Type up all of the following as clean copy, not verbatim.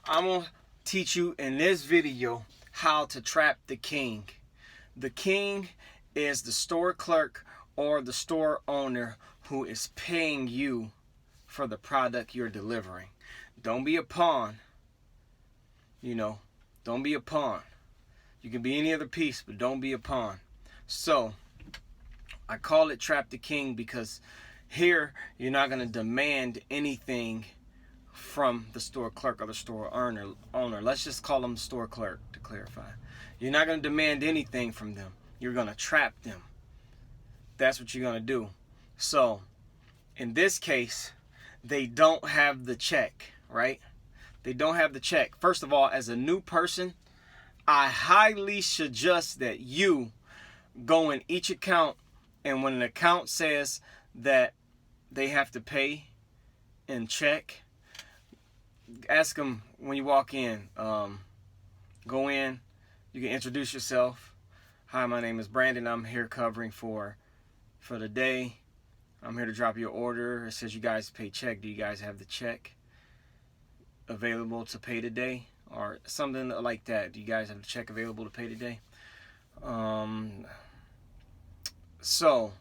I'm going to teach you in this video how to trap the king. The king is the store clerk or the store owner who is paying you for the product you're delivering. Don't be a pawn. Don't be a pawn. You can be any other piece, but don't be a pawn. So, I call it trap the king because here you're not going to demand anything from the store clerk or the store owner. Let's just call them store clerk to clarify. You're not going to demand anything from them. You're going to trap them. That's what you're going to do. So, in this case, they don't have the check, right? They don't have the check. First of all, as a new person, I highly suggest that you go in each account, and when an account says that they have to pay in check, ask them when you walk in. Go in. You can introduce yourself. Hi, my name is Brandon. I'm here covering for the day. I'm here to drop your order. It says you guys pay check. Do you guys have the check available to pay today? Or something like that. Do you guys have the check available to pay today? So,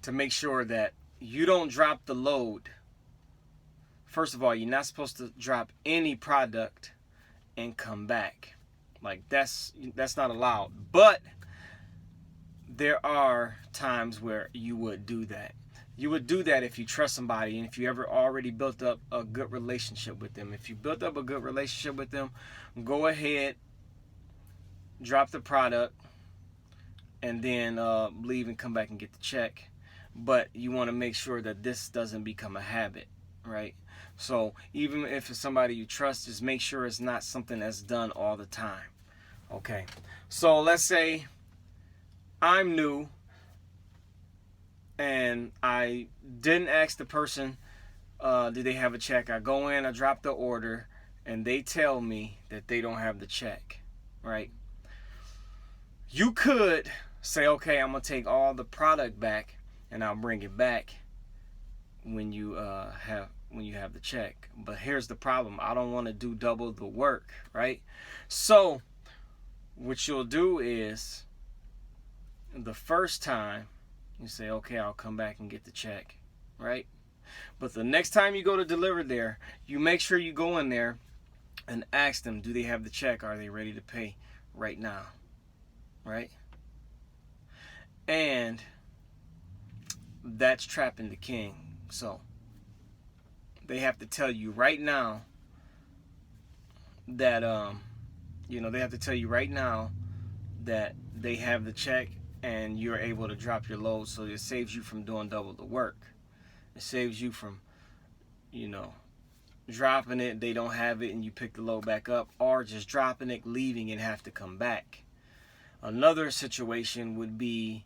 to make sure that you don't drop the load, first of all, you're not supposed to drop any product and come back. Like, that's not allowed. But there are times where you would do that. You would do that if you trust somebody and if you ever already built up a good relationship with them. If you built up a good relationship with them, go ahead, drop the product, and then leave and come back and get the check. But you want to make sure that this doesn't become a habit, right? So even if it's somebody you trust, just make sure it's not something that's done all the time. Okay, so let's say I'm new and I didn't ask the person, do they have a check? I go in, I drop the order, and they tell me that they don't have the check, right? You could say, okay, I'm going to take all the product back and I'll bring it back when you have the check. But here's the problem. I don't want to do double the work, right? So what you'll do is the first time you say, okay, I'll come back and get the check, right? But the next time you go to deliver there, you make sure you go in there and ask them, do they have the check? Are they ready to pay right now? Right? And that's trapping the king. So they have to tell you right now that they have to tell you right now that they have the check and you're able to drop your load, so it saves you from doing double the work. It saves you from dropping it, they don't have it, and you pick the load back up, or just dropping it, leaving, and have to come back. Another situation would be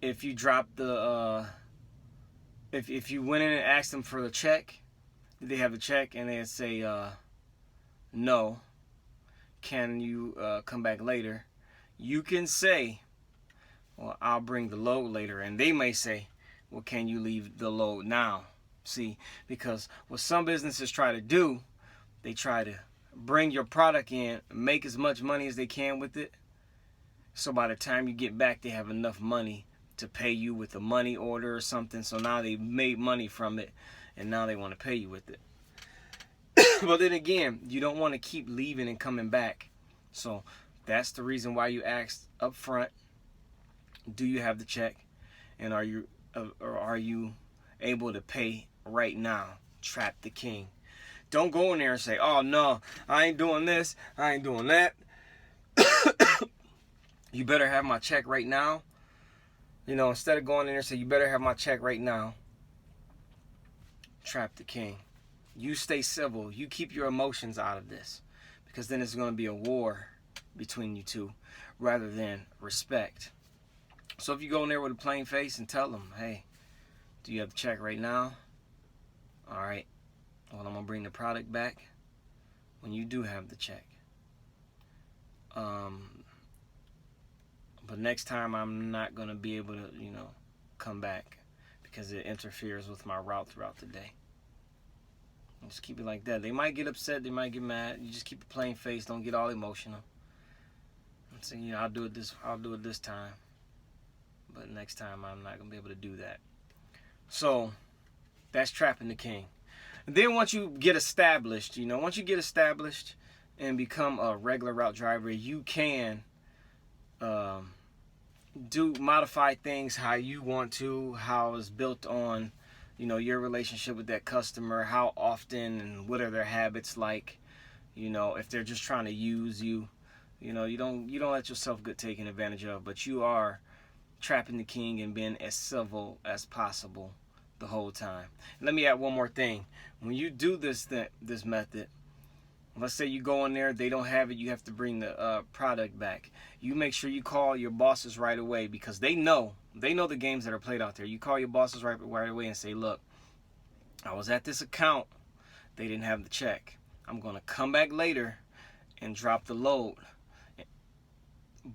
if you drop the if you went in and asked them for the check, did they have the check, and they say no, can you come back later? You can say, well, I'll bring the load later. And they may say, well, can you leave the load now? See, because what some businesses try to do, they try to bring your product in, make as much money as they can with it. So by the time you get back, they have enough money to pay you with a money order or something. So now they made money from it, and now they want to pay you with it. But then again, you don't want to keep leaving and coming back. So that's the reason why you asked up front, do you have the check? And are you able to pay right now? Trap the king. Don't go in there and say, oh no, I ain't doing this, I ain't doing that. You better have my check right now. Instead of going in there and say, you better have my check right now. Trap the king. You stay civil. You keep your emotions out of this, because then it's going to be a war between you two rather than respect. So if you go in there with a plain face and tell them, hey, do you have the check right now? All right. Well, I'm going to bring the product back when you do have the check. But next time I'm not going to be able to, come back because it interferes with my route throughout the day. Just keep it like that. They might get upset, they might get mad. You just keep a plain face. Don't get all emotional. I'm saying, you know, I'll do it this time, but next time I'm not gonna be able to do that. So that's trapping the king. And then once you get established, and become a regular route driver, you can modify things how you want to, how it's built on, you know, your relationship with that customer, how often and what are their habits like. You know, if they're just trying to use you, you know, you don't let yourself get taken advantage of, but you are trapping the king and being as civil as possible the whole time. And let me add one more thing. When you do this method, let's say you go in there, they don't have it, you have to bring the product back. You make sure you call your bosses right away, because they know the games that are played out there. You call your bosses right away and say, look, I was at this account, they didn't have the check. I'm going to come back later and drop the load.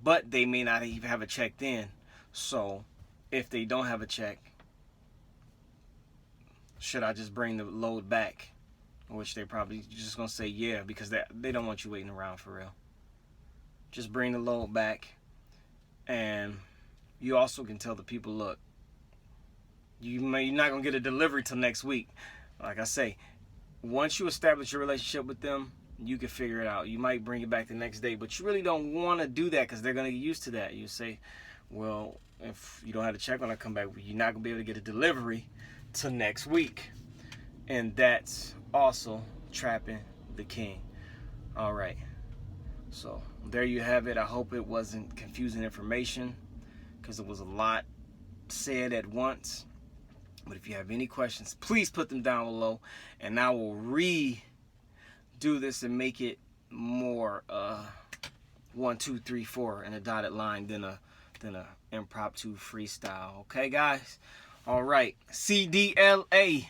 But they may not even have a check then. So if they don't have a check, should I just bring the load back? Which they probably just gonna say yeah, because they don't want you waiting around for real. Just bring the load back. And you also can tell the people, look, you're not gonna get a delivery till next week. Like I say, once you establish your relationship with them, you can figure it out. You might bring it back the next day, but you really don't want to do that because they're gonna get used to that. You say, well, if you don't have the check when I come back, you're not gonna be able to get a delivery till next week. And that's also trapping the king. All right, so there you have it. I hope it wasn't confusing information, because it was a lot said at once. But if you have any questions, please put them down below, and I will redo this and make it more 1, 2, 3, 4 in a dotted line than a impromptu freestyle. Okay, guys. All right, CDLA.